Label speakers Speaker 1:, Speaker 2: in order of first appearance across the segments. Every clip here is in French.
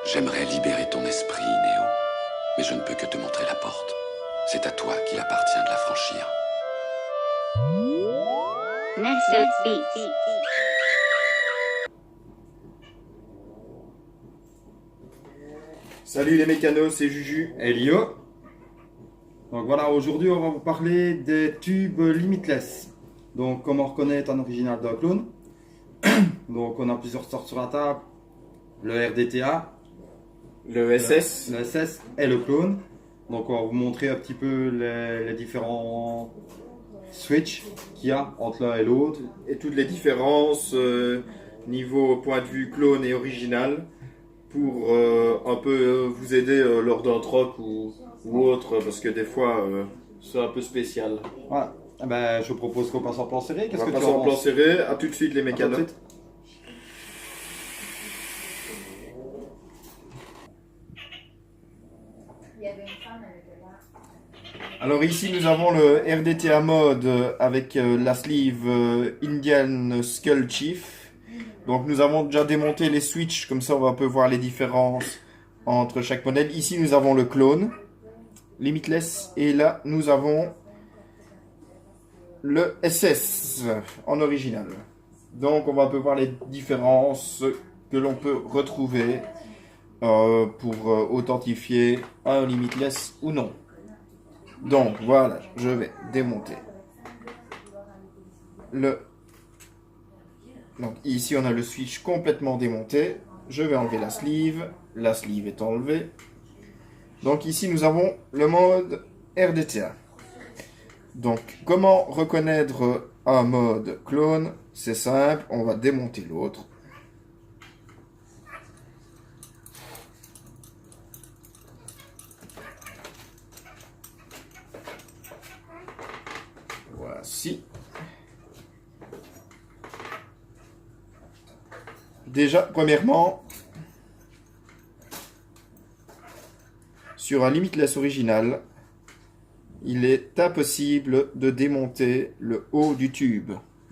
Speaker 1: J'aimerais libérer ton esprit, Néo, mais je ne peux que te montrer la porte. C'est à toi qu'il appartient de la franchir.
Speaker 2: Nexus Beats.
Speaker 3: Salut les mécanos, c'est Juju et Lio. Donc voilà, aujourd'hui on va vous parler des tubes limitless. Donc comment reconnaître un original d'un clone. Donc on a plusieurs sortes sur la table. Le RDTA,
Speaker 4: Le SS.
Speaker 3: le SS et le clone. Donc on va vous montrer un petit peu les différents switches qu'il y a entre l'un et l'autre.
Speaker 4: Et toutes les différences niveau point de vue clone et original pour un peu vous aider lors d'un troc ou autre parce que des fois c'est un peu spécial.
Speaker 3: Voilà. Ah ben, je propose qu'on passe en plan serré. Qu'est-ce
Speaker 4: On
Speaker 3: que
Speaker 4: va
Speaker 3: tu
Speaker 4: passer
Speaker 3: en
Speaker 4: en plan
Speaker 3: penses?
Speaker 4: serré. À tout de suite les
Speaker 3: À tout de
Speaker 4: mécanos.
Speaker 3: suite. Alors ici nous avons le RDTA mode avec la sleeve Indian Skull Chief. Donc nous avons déjà démonté les switches, comme ça on va un peu voir les différences entre chaque modèle. Ici nous avons le clone Limitless et là nous avons le SS en original. Donc on va un peu voir les différences que l'on peut retrouver pour authentifier un Limitless ou non. Donc voilà, je vais démonter le... Donc ici on a le switch complètement démonté. Je vais enlever la sleeve est enlevée. Donc ici nous avons le mode RDTA. Donc comment reconnaître un mode clone? C'est simple, on va démonter l'autre. Voici. Déjà, premièrement, sur un Limitless original, il est impossible de démonter le haut du tube.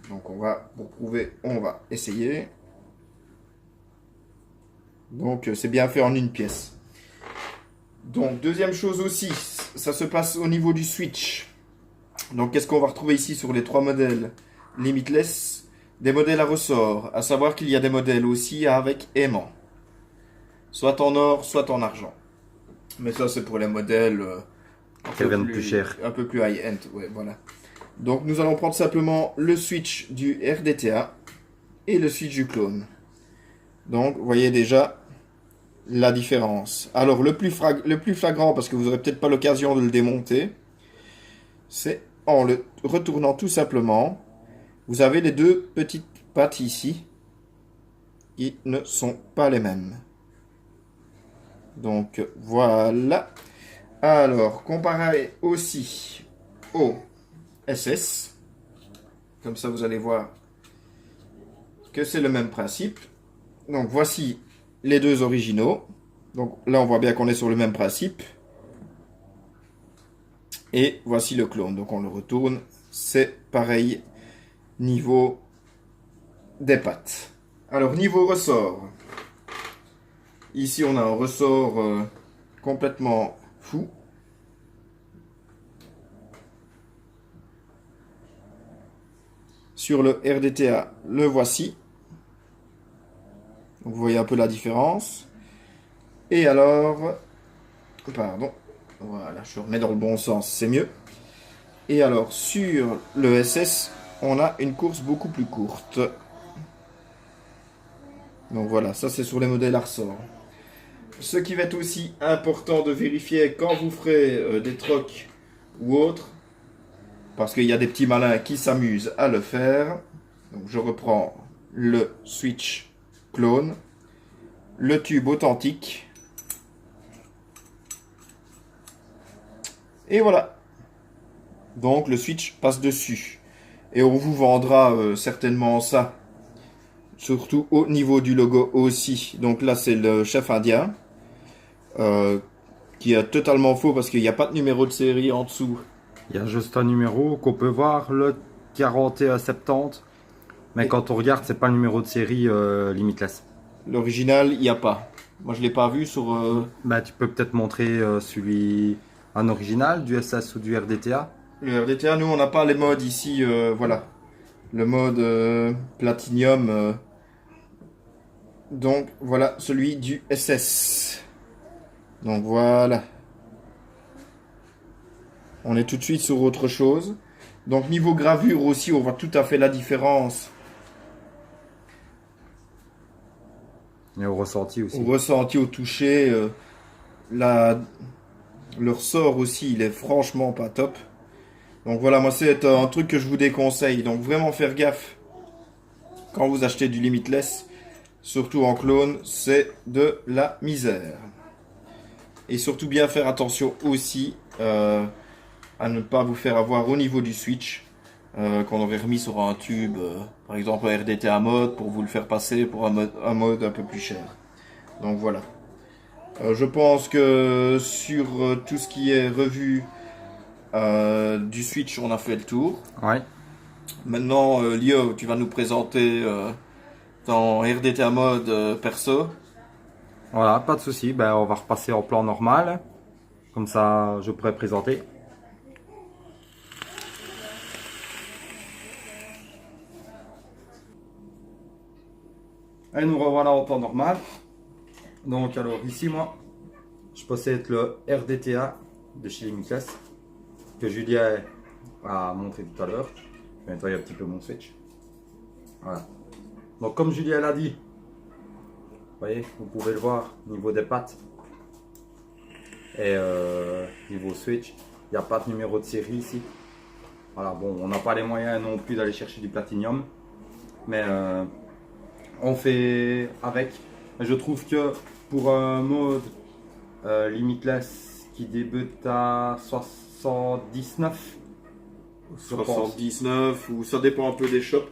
Speaker 3: Donc on va, pour prouver, on va essayer. Donc c'est bien fait en une pièce. Donc deuxième chose aussi, ça se passe au niveau du switch. Donc qu'est-ce qu'on va retrouver ici sur les trois modèles Limitless? Des modèles à ressort, à savoir qu'il y a des modèles aussi avec aimant. Soit en or, soit en argent. Mais ça c'est pour les modèles
Speaker 4: Qui reviennent plus cher.
Speaker 3: un peu plus high-end, ouais, voilà. Donc nous allons prendre simplement le switch du RDTA et le switch du clone. Donc vous voyez déjà la différence. Alors le plus flagrant, parce que vous n'aurez peut-être pas l'occasion de le démonter, c'est en le retournant tout simplement. Vous avez les deux petites pattes ici qui ne sont pas les mêmes. Donc voilà. Alors comparé aussi au SS. Comme ça vous allez voir que c'est le même principe. Donc voici les deux originaux. Donc là on voit bien qu'on est sur le même principe. Et voici le clone. Donc on le retourne. C'est pareil niveau des pattes. Alors niveau ressort. Ici on a un ressort complètement fou. Sur le RDTA, le voici. Donc, vous voyez un peu la différence. Et alors, pardon, voilà, je remets dans le bon sens, c'est mieux. Et alors, sur le SS, on a une course beaucoup plus courte. Donc voilà, ça c'est sur les modèles à ressort. Ce qui va être aussi important de vérifier quand vous ferez des trocs ou autres, parce qu'il y a des petits malins qui s'amusent à le faire. Donc je reprends le switch clone, le tube authentique, et voilà. Donc le switch passe dessus. Et on vous vendra certainement ça, surtout au niveau du logo aussi. Donc là c'est le chef indien, qui est totalement faux parce qu'il n'y a pas de numéro de série en dessous.
Speaker 5: Il y a juste un numéro qu'on peut voir, le 4170. Mais quand on regarde, c'est pas le numéro de série Limitless.
Speaker 3: L'original, il n'y a pas. Moi, je l'ai pas vu sur.
Speaker 5: Bah, tu peux peut-être montrer celui en original du SS ou du RDTA.
Speaker 3: Le RDTA, nous, on n'a pas les modes ici. Voilà. Le mode Platinum. Donc, voilà celui du SS. Donc, voilà. On est tout de suite sur autre chose. Donc, niveau gravure aussi, on voit tout à fait la différence.
Speaker 5: Et au ressenti aussi.
Speaker 3: Au ressenti, au toucher. Le ressort aussi, il est franchement pas top. Donc voilà, moi c'est un truc que je vous déconseille. Donc vraiment faire gaffe quand vous achetez du Limitless, surtout en clone, c'est de la misère. Et surtout bien faire attention aussi à ne pas vous faire avoir au niveau du switch qu'on aurait remis sur un tube, par exemple un RDTA mode pour vous le faire passer pour un mode un peu plus cher. Donc voilà. Je pense que sur tout ce qui est revue du Switch, on a fait le tour.
Speaker 5: Ouais.
Speaker 3: Maintenant, Lio, tu vas nous présenter ton RDTA mode perso.
Speaker 5: Voilà, pas de souci. Ben, on va repasser en plan normal. Comme ça, je pourrais présenter. Et nous revoilà en temps normal. Donc, alors ici, moi, je possède le RDTA de chez Limitless que Julien a montré tout à l'heure. Je vais nettoyer un petit peu mon switch. Voilà. Donc, comme Julien l'a dit, vous voyez, vous pouvez le voir au niveau des pattes et niveau switch, il n'y a pas de numéro de série ici. Voilà, bon, on n'a pas les moyens non plus d'aller chercher du platinium, mais on fait avec. Je trouve que pour un mode Limitless qui débute à 79,
Speaker 4: 79 ou ça dépend un peu des shops,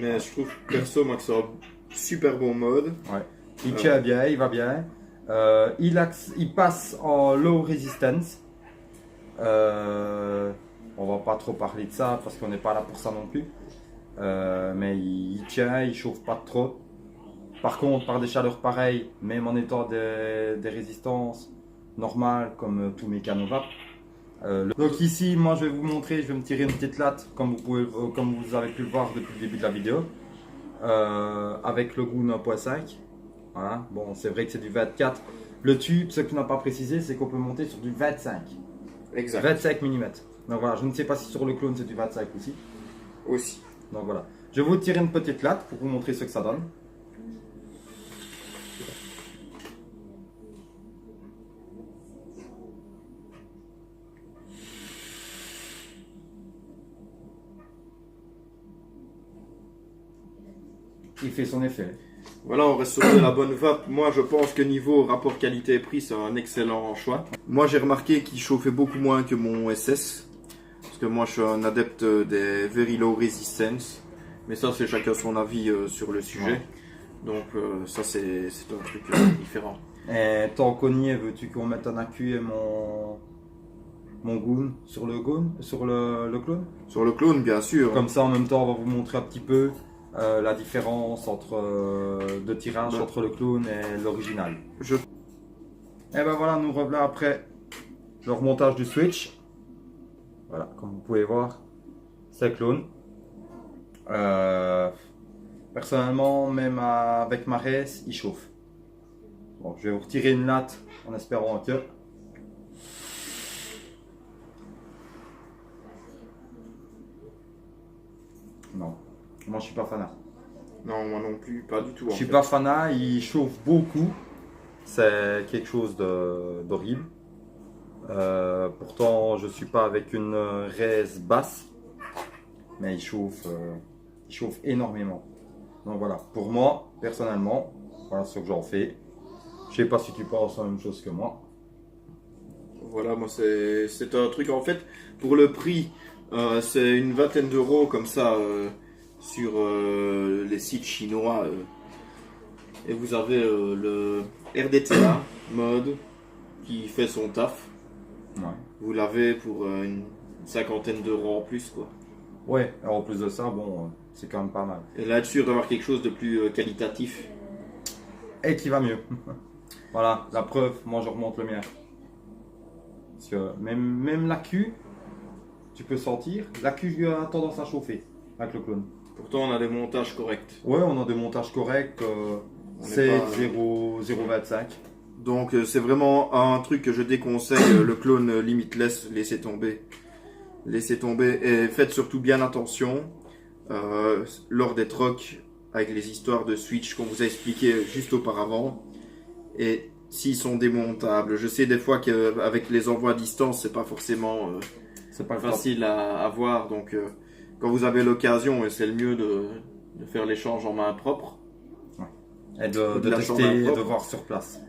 Speaker 4: mais je trouve perso moi que c'est un super bon mode.
Speaker 5: ouais. Il tient bien, il va bien. Il passe en low resistance. On va pas trop parler de ça parce qu'on n'est pas là pour ça non plus. Mais il tient, il chauffe pas trop. Par contre, par des chaleurs pareilles, même en étant des résistances normales comme tous mes canaux vape. Donc ici, moi je vais vous montrer, je vais me tirer une petite latte comme vous avez pu le voir depuis le début de la vidéo. Avec le Goon 1.5. Voilà. Bon, c'est vrai que c'est du 24. Le tube, ce qu'on n'a pas précisé, c'est qu'on peut monter sur du 25.
Speaker 4: Exact.
Speaker 5: 25 mm. Donc voilà, je ne sais pas si sur le clone c'est du 25 aussi.
Speaker 4: Aussi.
Speaker 5: Donc voilà. Je vais vous tirer une petite latte pour vous montrer ce que ça donne. Il fait son effet.
Speaker 4: Voilà, on reste sur de la bonne vape. Moi, je pense que niveau rapport qualité-prix, c'est un excellent choix.
Speaker 3: Moi, j'ai remarqué qu'il chauffait beaucoup moins que mon SS. Parce que moi, je suis un adepte des Very Low Resistance. Mais ça, c'est chacun son avis sur le sujet.
Speaker 5: Ouais.
Speaker 3: Donc, ça, c'est un truc différent.
Speaker 5: Et tant qu'on y est, veux-tu qu'on mette un accu et mon Goon sur le clone?
Speaker 3: Sur le clone, bien sûr.
Speaker 5: Comme ça, en même temps, on va vous montrer un petit peu la différence de tirage
Speaker 3: Ouais.
Speaker 5: entre le clone et l'original.
Speaker 3: Je-
Speaker 5: Et ben voilà, nous revenons après le remontage du switch. Voilà, comme vous pouvez voir, c'est le clone. Personnellement, même avec ma race, il chauffe. Bon, je vais vous retirer une latte en espérant que. Non, moi je suis pas fanat.
Speaker 4: Non, moi non plus, pas du tout.
Speaker 5: Je suis pas fanat, il chauffe beaucoup. C'est quelque chose d'horrible. Pourtant, je suis pas avec une raise basse, mais il chauffe énormément. Donc voilà, pour moi, personnellement, voilà ce que j'en fais. Je sais pas si tu penses la même chose que moi.
Speaker 4: Voilà, moi c'est un truc en fait, pour le prix, c'est une vingtaine d'euros comme ça sur les sites chinois. Et vous avez le RDTA mode qui fait son taf.
Speaker 5: Ouais.
Speaker 4: Vous l'avez pour une cinquantaine d'euros en plus quoi.
Speaker 5: Ouais, alors en plus de ça, bon, c'est quand même pas mal.
Speaker 4: Et là, être sûr d'avoir quelque chose de plus qualitatif.
Speaker 5: Et qui va mieux. Voilà, la preuve, moi je remonte le mien. Parce que même la queue, tu peux sentir, la queue a tendance à chauffer avec le clone.
Speaker 4: Pourtant, on a des montages corrects.
Speaker 5: Ouais, on a des montages corrects,
Speaker 4: On est
Speaker 5: c'est
Speaker 4: pas-
Speaker 5: 0,25.
Speaker 3: Donc c'est vraiment un truc que je déconseille, le clone limitless, laissez tomber. Laissez tomber et faites surtout bien attention lors des trocs avec les histoires de Switch qu'on vous a expliqué juste auparavant. Et s'ils sont démontables, je sais des fois qu'avec les envois à distance, c'est pas forcément
Speaker 5: C'est pas le
Speaker 3: facile à voir. Donc quand vous avez l'occasion, c'est le mieux de faire l'échange en main propre.
Speaker 5: Et de
Speaker 3: de la chambre
Speaker 5: tester et
Speaker 3: propre.
Speaker 5: de voir sur place.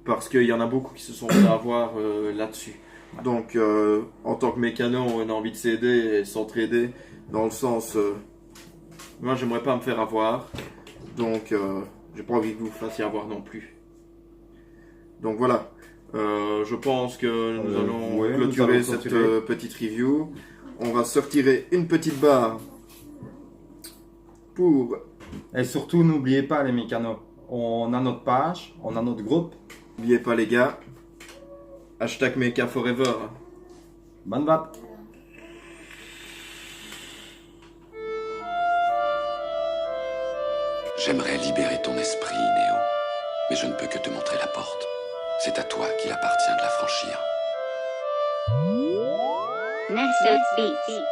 Speaker 3: Parce qu'il y en a beaucoup qui se sont fait avoir là-dessus. Donc, en tant que mécano, on a envie de s'aider et s'entraider dans le sens... moi, j'aimerais pas me faire avoir. Donc, j'ai pas envie que vous vous fassiez avoir non plus. Donc, voilà. Je pense que nous allons
Speaker 5: ouais,
Speaker 3: clôturer
Speaker 5: nous allons
Speaker 3: cette
Speaker 5: clôturer.
Speaker 3: petite review. On va se retirer une petite barre pour...
Speaker 5: Et surtout, n'oubliez pas les mécanos. On a notre page, on a notre groupe.
Speaker 3: N'oubliez pas les gars. Hashtag Mecha Forever.
Speaker 5: Bonne batte.
Speaker 1: J'aimerais libérer ton esprit, Néo, mais je ne peux que te montrer la porte. C'est à toi qu'il appartient de la franchir.
Speaker 2: Nessus Beats.